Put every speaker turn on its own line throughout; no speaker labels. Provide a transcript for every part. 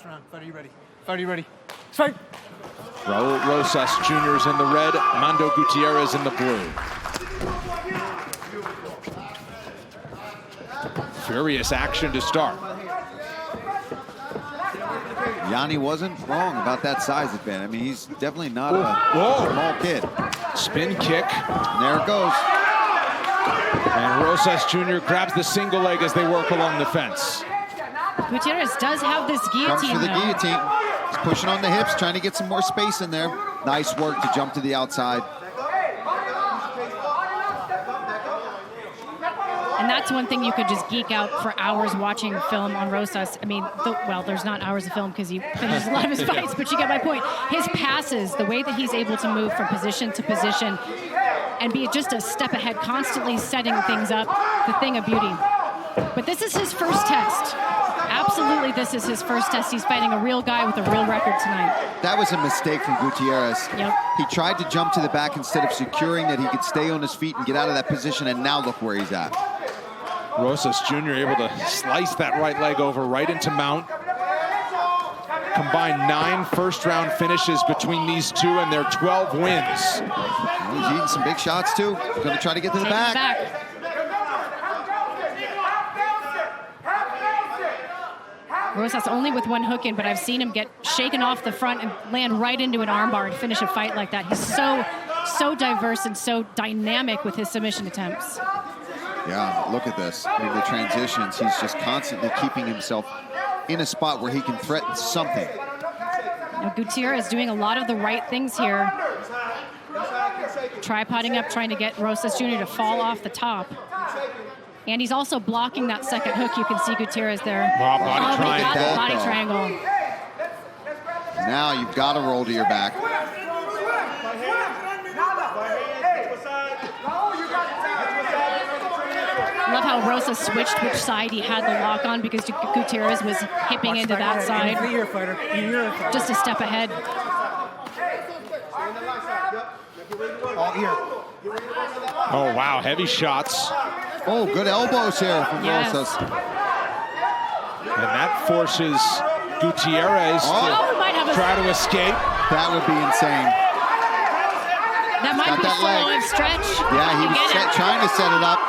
First round. Fight, are you ready? Fight, are you ready? Fight!
Raul Rosas Jr. is in the red, Mando Gutierrez in the blue. Furious action to start.
Yanni wasn't wrong about that size advantage. I mean, he's definitely not a small kid.
Spin kick.
And there it goes.
And Rosas Jr. grabs the single leg as they work along the fence.
Gutierrez does have this guillotine.
Comes for the guillotine. He's pushing on the hips, trying to get some more space in there. Nice work to jump to the outside.
And that's one thing you could just geek out for hours watching film on Rosas. I mean, well, there's not hours of film because he finishes a lot of his fights, but you get my point. His passes, the way that he's able to move from position to position and be just a step ahead, constantly setting things up, the thing of beauty. But this is his first test. Absolutely, this is his first test. He's fighting a real guy with a real record tonight.
That was a mistake from Gutierrez.
Yep.
He tried to jump to the back instead of securing that he could stay on his feet and get out of that position, and now look where he's at.
Rosas Jr. able to slice that right leg over right into mount. Combined 9 first-round finishes between these two and their 12 wins.
Well, he's eating some big shots, too. He's going to try to get to the back.
Rosas only with one hook in, but I've seen him get shaken off the front and land right into an armbar and finish a fight like that. He's so diverse and so dynamic with his submission attempts.
Yeah, look at this. I mean, the transitions, he's just constantly keeping himself in a spot where he can threaten something.
Now, Gutierrez doing a lot of the right things here. Tripoding up, trying to get Rosas Jr. to fall off the top. And he's also blocking that second hook. You can see Gutierrez there.
Body
triangle.
Now you've got to roll to your back.
I love how Rosas switched which side he had the lock on because Gutierrez was hipping into that side. Just a step ahead.
Oh, wow, heavy shots.
Oh, good elbows here from Rosas.
And that forces Gutierrez to try to escape.
That would be insane.
That might be a full-on stretch.
Yeah, he was trying to set it up.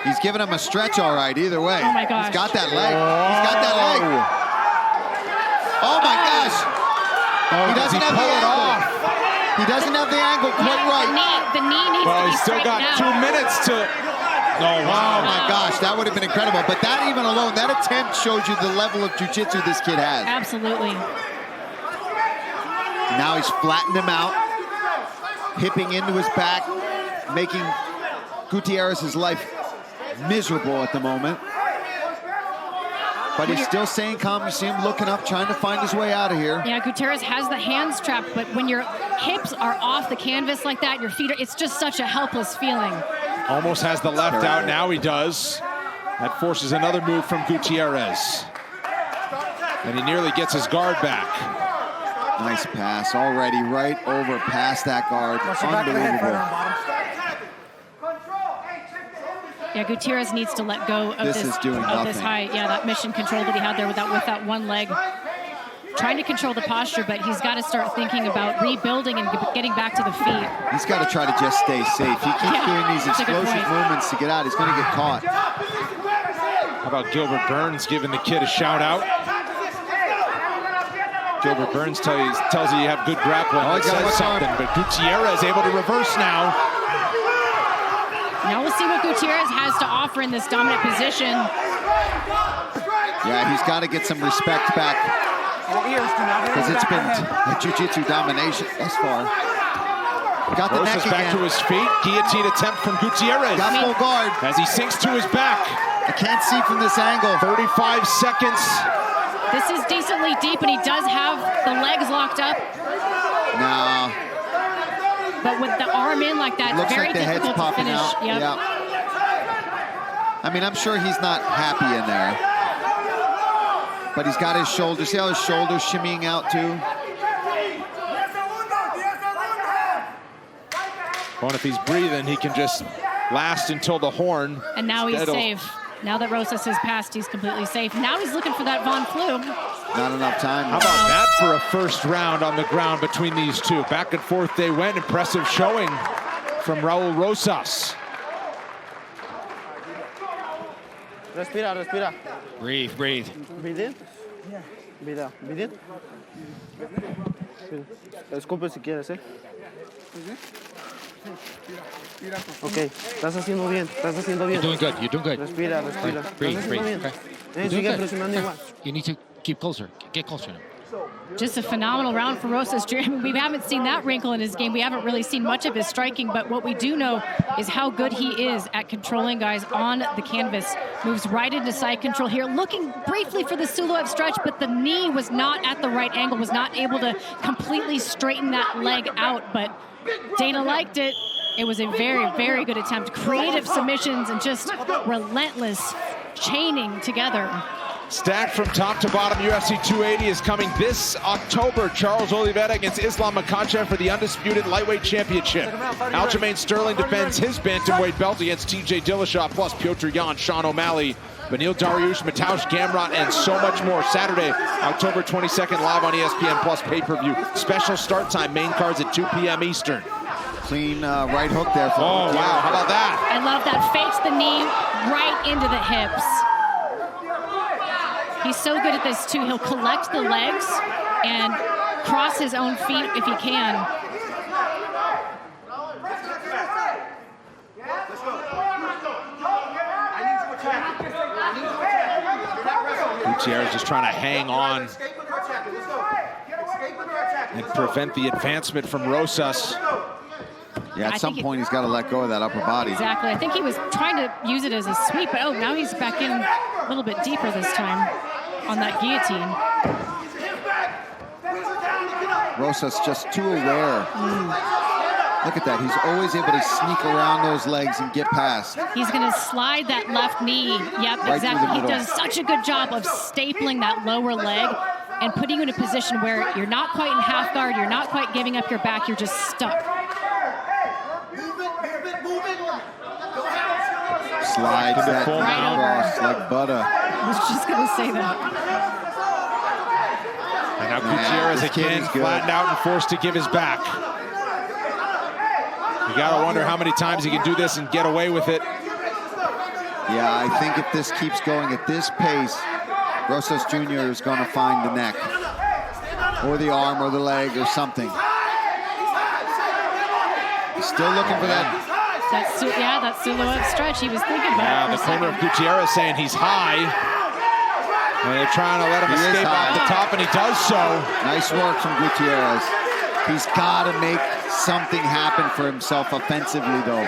He's giving him a stretch all right, either way.
Oh my gosh.
He's got that leg. He's got that leg. Oh my gosh. He doesn't have the angle. He doesn't have the angle quite right.
The knee needs to be
he's still got
out.
2 minutes to... Oh, wow.
Oh my gosh, that would have been incredible. But that even alone, that attempt shows you the level of jiu-jitsu this kid has.
Absolutely.
Now he's flattened him out, hipping into his back, making Gutierrez's life miserable at the moment. But he's still staying calm. You see him looking up, trying to find his way out of here.
Yeah, Gutierrez has the hands trapped, but when your hips are off the canvas like that, your feet are, it's just such a helpless feeling.
Almost has the left out, now he does. That forces another move from Gutierrez. And he nearly gets his guard back.
Nice pass already, right over past that guard. Unbelievable.
Yeah, Gutierrez needs to let go of this high, that mission control that he had there with that one leg. Trying to control the posture, but he's got to start thinking about rebuilding and getting back to the feet.
He's got to try to just stay safe. He keeps doing these explosive movements to get out. He's going to get caught.
How about Gilbert Burns giving the kid a shout out? Gilbert Burns tells you you have good grappling. That says something, but Gutierrez able to reverse now.
Now we'll see what Gutierrez has to offer in this dominant position.
Yeah, he's got to get some respect back because it's been a jiu-jitsu domination thus far. Got the neck
back
again.
to his feet. Guillotine attempt from Gutierrez.
Got full guard.
As he sinks to his back.
I can't see from this angle.
35 seconds.
This is decently deep, and he does have the legs locked up.
No.
But with the arm in like that,
looks
very
like the head's
difficult to
popping
finish.
out.
Yep.
Yep. I mean, I'm sure he's not happy in there. But he's got his shoulders. See how his shoulders shimmying out too?
Well, if he's breathing, he can just last until the horn.
And now he's safe. Now that Rosas has passed, he's completely safe. Now he's looking for that Von Flu.
Not enough time.
How about that for a first round on the ground between these two? Back and forth they went. Impressive showing from Raul Rosas.
Respira, respira.
Breathe, breathe.
Breathe in. Yeah. Breathe out. Breathe in. Escupe si quieres, ¿eh? Ok, estás haciendo bien, estás haciendo bien.
You're doing good, you're doing good.
Respira, respira.
Breathe,
Estás
breathe.
haciendo bien.
Okay. You're doing
Sigue
good.
presionando igual.
You need to keep closer, get closer now.
Just a phenomenal round for Rosas Jr. We haven't seen that wrinkle in his game. We haven't really seen much of his striking, but what we do know is how good he is at controlling guys on the canvas. Moves right into side control here, looking briefly for the Suloev stretch, but the knee was not at the right angle, was not able to completely straighten that leg out, but Dana liked it. It was a very, very good attempt. Creative submissions and just relentless chaining together.
Stacked from top to bottom, UFC 280 is coming this October. Charles Oliveira against Islam Makhachev for the undisputed lightweight championship. Aljamain Sterling defends his bantamweight belt against TJ Dillashaw, plus Piotr Jan, Sean O'Malley, Beneil Dariush, Mateusz Gamrot, and so much more. Saturday, October 22nd, live on ESPN Plus pay-per-view. Special start time, main cards at 2 p.m. Eastern.
Clean right hook there. For
Oh, wow, how about that?
I love that. Fakes the knee right into the hips. He's so good at this, too. He'll collect the legs and cross his own feet if he can.
Gutierrez just trying to hang on and prevent the advancement from Rosas.
Yeah, at some point he's got to let go of that upper body.
Exactly. I think he was trying to use it as a sweep, but now he's back in a little bit deeper this time on that guillotine.
Rosas just too aware. Look at that. He's always able to sneak around those legs and get past.
He's going to slide that left knee. Yep,
Right
exactly. He does such a good job of stapling that lower leg and putting you in a position where you're not quite in half guard, you're not quite giving up your back, you're just stuck.
Slides that
Right
across like butter.
I was just going to say that.
And now Gutierrez again flattened out and forced to give his back. You gotta wonder how many times he can do this and get away with it.
Yeah, I think if this keeps going at this pace, Rosas Jr. is going to find the neck or the arm or the leg or something. He's still looking for that.
That Suloev stretch he was thinking about.
Yeah, the corner of Gutierrez saying he's high. And they're trying to let him escape off the top, and he does so.
Nice work from Gutierrez. He's got to make something happen for himself offensively, though.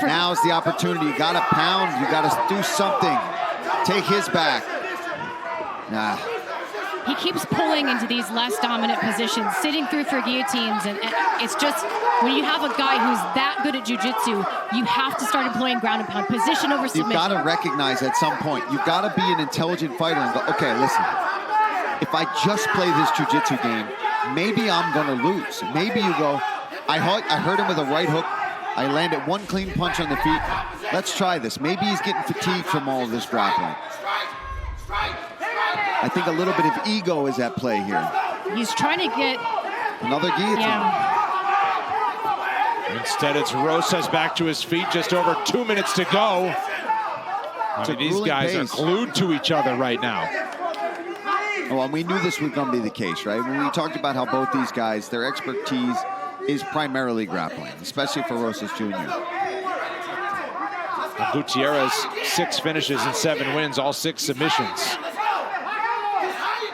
Now's the opportunity. You got to pound. You got to do something. Take his back. Nah.
He keeps pulling into these less dominant positions, sitting through for guillotines, and it's just, when you have a guy who's that good at jiu-jitsu, you have to start employing ground and pound, position over submission.
You've got to recognize at some point, you've got to be an intelligent fighter and go, okay, listen, if I just play this jiu-jitsu game, maybe I'm going to lose. Maybe you go, I hurt him with a right hook, I landed one clean punch on the feet, let's try this. Maybe he's getting fatigued from all of this grappling. I think a little bit of ego is at play here.
He's trying to get
another guillotine.
Yeah.
Instead, it's Rosas back to his feet. Just over 2 minutes to go. I mean, these guys are glued to each other right now.
Well, and we knew this was going to be the case, right? When we talked about how both these guys, their expertise is primarily grappling, especially for Rosas Jr.
Gutierrez, 6 finishes and 7 wins, all 6 submissions.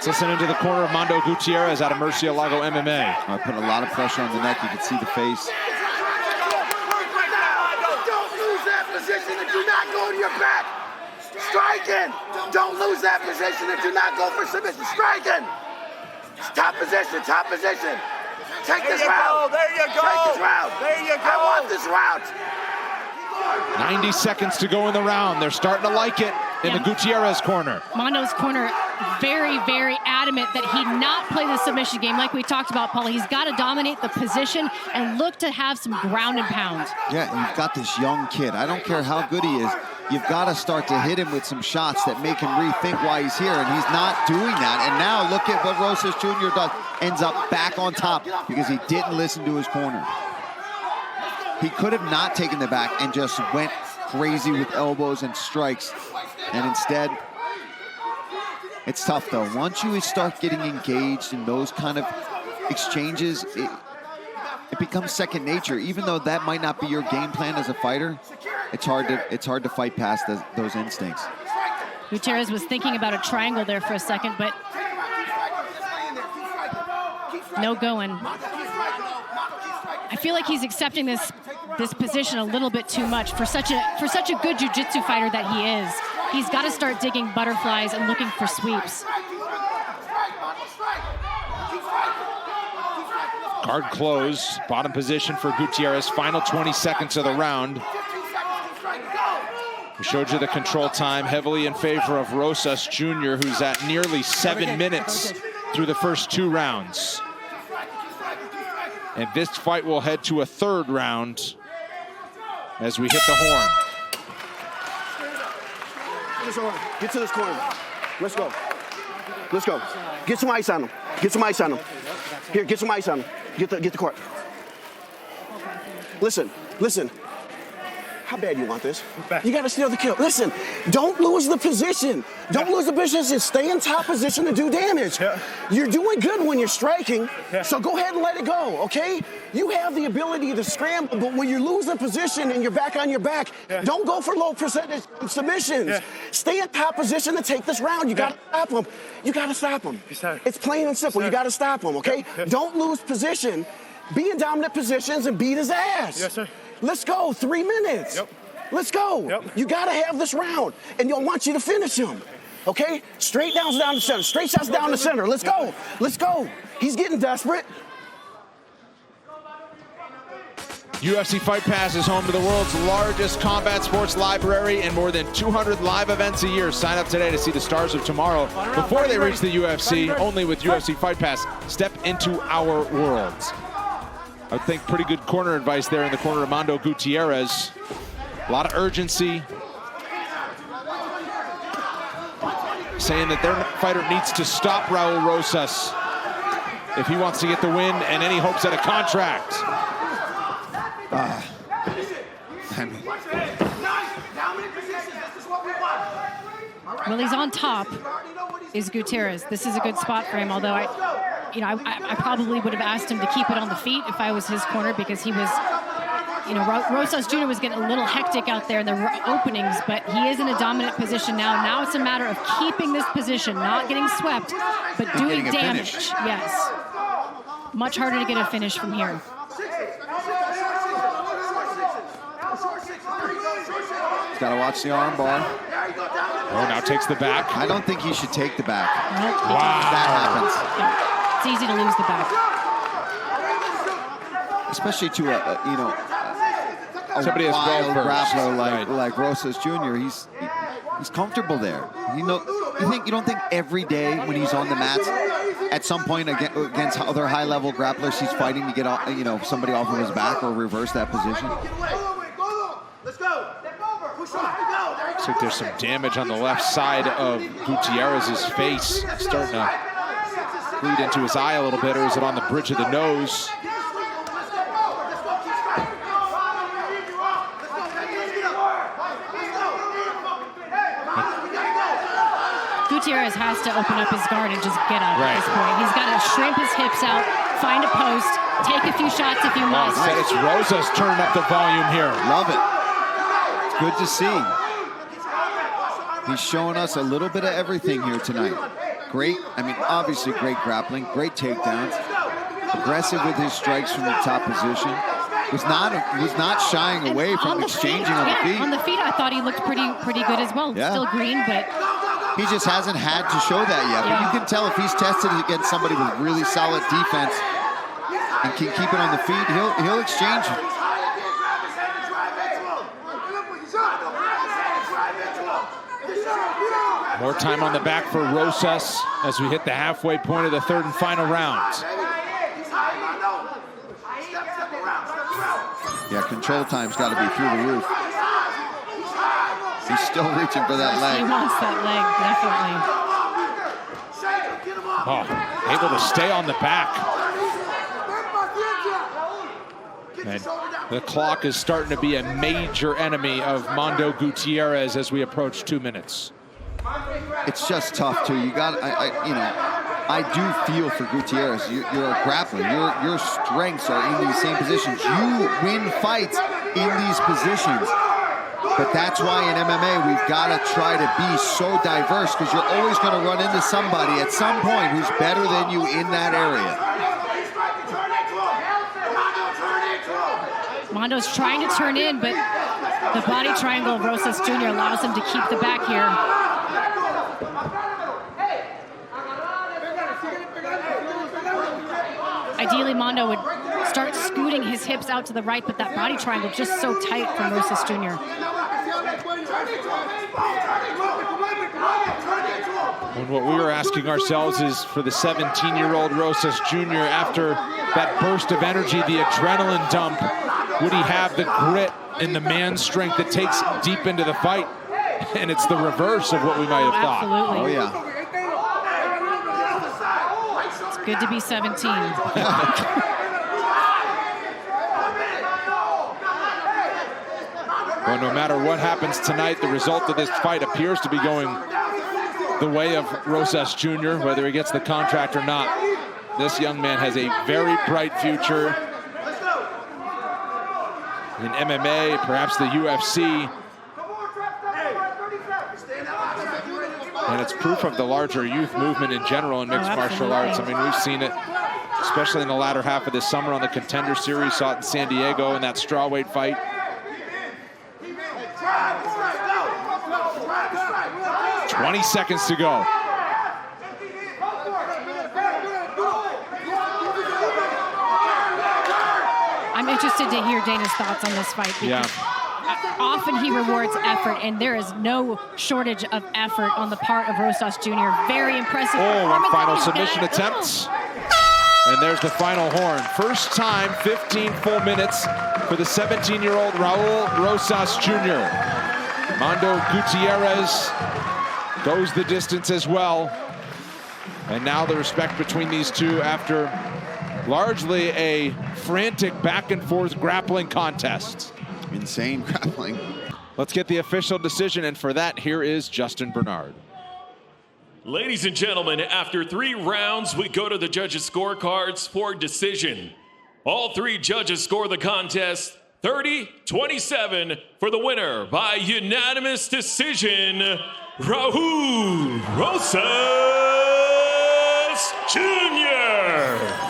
Let's listen into the corner of Mando Gutierrez out of Murcielago MMA.
I put a lot of pressure on the neck. You can see the face.
Don't lose that position and do not go to your back. Striking. Don't lose that position and do not go for submission. Striking. Top position, top position. Take this round.
There you go.
Take this round.
There you go.
I want this round.
90 seconds to go in the round. They're starting to like it in the Gutierrez corner.
Mondo's corner very, very adamant that he not play the submission game like we talked about, Paula. He's got to dominate the position and look to have some ground and pound.
Yeah, and you've got this young kid. I don't care how good he is. You've got to start to hit him with some shots that make him rethink why he's here, and he's not doing that. And now look at what Rosas Jr. does. Ends up back on top because he didn't listen to his corner. He could have not taken the back and just went crazy with elbows and strikes. And instead, it's tough though. Once you start getting engaged in those kind of exchanges, it becomes second nature. Even though that might not be your game plan as a fighter, it's hard to fight past those instincts.
Gutierrez was thinking about a triangle there for a second, but no going. I feel like he's accepting this position a little bit too much for such a good jiu-jitsu fighter that he is. He's got to start digging butterflies and looking for sweeps.
Guard close, bottom position for Gutierrez. Final 20 seconds of the round. We showed you the control time, heavily in favor of Rosas Jr., who's at nearly 7 minutes through the first 2 rounds. And this fight will head to a 3rd round as we hit the horn.
Get to this corner. Let's go. Let's go. Get some ice on him. Get some ice on him. Here, get some ice on him. Get the court. Listen. How bad you want this? You got to steal the kill. Listen, don't lose the position. Don't lose the position. Stay in top position to do damage. Yeah. You're doing good when you're striking, so go ahead and let it go, okay? You have the ability to scramble, but when you lose the position and you're back on your back, don't go for low percentage submissions. Yeah. Stay in top position to take this round. You got to stop him. You got to stop him. It's plain and simple. You got to stop him, okay? Don't lose position. Be in dominant positions and beat his ass. Yes, sir. Let's go, 3 minutes. Yep. Let's go. Yep. You got to have this round, and you'll want you to finish him. Okay? Straight downs down the center. Straight shots down the center. Let's go. Let's go. He's getting desperate.
UFC Fight Pass is home to the world's largest combat sports library and more than 200 live events a year. Sign up today to see the stars of tomorrow before they reach the UFC. Only with UFC Fight Pass. Step into our worlds. I think pretty good corner advice there in the corner of Mando Gutierrez. A lot of urgency. Saying that their fighter needs to stop Raul Rosas if he wants to get the win and any hopes at a contract.
Well, he's on top, is Gutierrez. This is a good spot for him, although I probably would have asked him to keep it on the feet if I was his corner, because he was, Rosas Jr. was getting a little hectic out there in the openings, but he is in a dominant position now. Now it's a matter of keeping this position, not getting swept, but doing damage. Yes. Much harder to get a finish from here.
He's got to watch the arm bar.
Oh, now takes the back.
I don't think he should take the back.
Nope.
Wow.
That happens.
Yeah. It's easy to lose the back.
Especially to a
Somebody as
wild
well
grappler like Rosas Jr. He's comfortable there. You don't think every day when he's on the mats, at some point against other high-level grapplers, he's fighting to get somebody off of his back or reverse that position.
Let's go.
Looks like there's some damage on the left side of Gutierrez's face. Starting to bleed into his eye a little bit, or is it on the bridge of the nose?
Gutierrez has to open up his guard and just get up at this point. He's got to shrimp his hips out, find a post, take a few shots if you must.
It's Rosas turning up the volume here.
Love it. It's good to see. He's showing us a little bit of everything here tonight. Great, obviously great grappling, great takedowns. Aggressive with his strikes from the top position. Was not shying away from exchanging on the feet.
On the feet, I thought he looked pretty good as well.
Yeah.
Still green, but
he just hasn't had to show that yet. But you can tell if he's tested against somebody with really solid defense and can keep it on the feet, he'll exchange it.
More time on the back for Rosas as we hit the halfway point of the third and final round.
Yeah, control time's got to be through the roof. He's still reaching for that leg.
He wants that leg, definitely.
Oh, able to stay on the back. And the clock is starting to be a major enemy of Mando Gutierrez as we approach 2 minutes.
It's just tough too. You got, I do feel for Gutierrez. You're a grappler. Your strengths are in these same positions. You win fights in these positions. But that's why in MMA we've got to try to be so diverse, because you're always going to run into somebody at some point who's better than you in that area.
Mondo's trying to turn in, but the body triangle of Rosas Jr. allows him to keep the back here. Ideally, Mando would start scooting his hips out to the right, but that body triangle just so tight from Rosas Jr.
And what we were asking ourselves is, for the 17-year-old Rosas Jr., after that burst of energy, the adrenaline dump, would he have the grit and the man strength that takes deep into the fight? And it's the reverse of what we might have thought.
Absolutely.
Oh, yeah.
It's good to be 17.
Well, no matter what happens tonight, the result of this fight appears to be going the way of Rosas Jr., whether he gets the contract or not. This young man has a very bright future in MMA, perhaps the UFC. And it's proof of the larger youth movement in general in mixed martial arts. I mean, we've seen it, especially in the latter half of this summer on the Contender Series. Saw it in San Diego in that strawweight fight. 20 seconds to go.
I'm interested to hear Dana's thoughts on this fight.
Yeah.
Often he rewards effort, and there is no shortage of effort on the part of Rosas Jr. Very impressive.
Oh, one final submission attempt. And there's the final horn. First time, 15 full minutes for the 17-year-old Raul Rosas Jr. Mando Gutierrez goes the distance as well. And now the respect between these two after largely a frantic back and forth grappling contest.
Insane grappling.
Let's get the official decision, and for that, here is Justin Bernard.
Ladies and gentlemen, after 3 rounds, we go to the judges' scorecards for decision. All 3 judges score the contest 30-27 for the winner by unanimous decision, Raul Rosas Jr.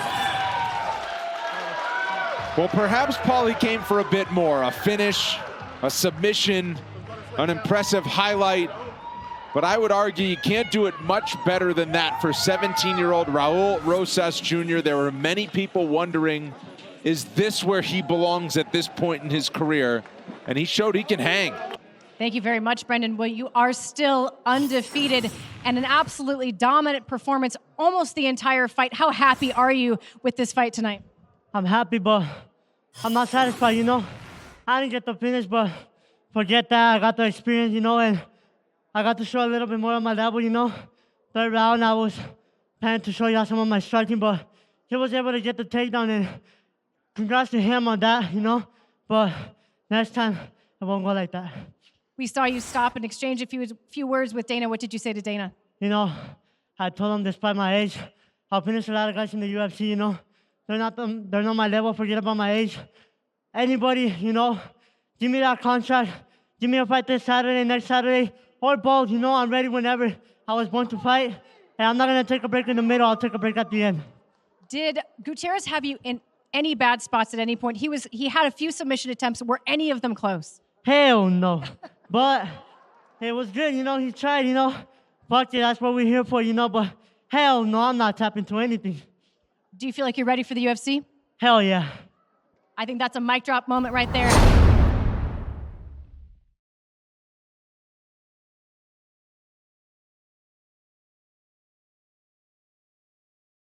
Well, perhaps Paulie came for a bit more. A finish, a submission, an impressive highlight. But I would argue you can't do it much better than that for 17-year-old Raul Rosas Jr. There were many people wondering, is this where he belongs at this point in his career? And he showed he can hang.
Thank you very much, Brendan. Well, you are still undefeated and an absolutely dominant performance almost the entire fight. How happy are you with this fight tonight?
I'm happy, but I'm not satisfied, you know. I didn't get the finish, but forget that. I got the experience, you know, and I got to show a little bit more of my level, you know. Third round, I was planning to show y'all some of my striking, but he was able to get the takedown, and congrats to him on that, you know. But next time, it won't go like that.
We saw you stop and exchange a few words with Dana. What did you say to Dana?
You know, I told him despite my age, I'll finish a lot of guys in the UFC, you know. They're not my level, forget about my age. Anybody, you know, give me that contract, give me a fight this Saturday, next Saturday, or both, you know, I'm ready whenever. I was born to fight, and I'm not gonna take a break in the middle, I'll take a break at the end.
Did Gutierrez have you in any bad spots at any point? He had a few submission attempts. Were any of them close?
Hell no. But it was good, you know, he tried, you know. Fuck it, that's what we're here for, you know, but hell no, I'm not tapping to anything.
Do you feel like you're ready for the UFC?
Hell yeah.
I think that's a mic drop moment right there.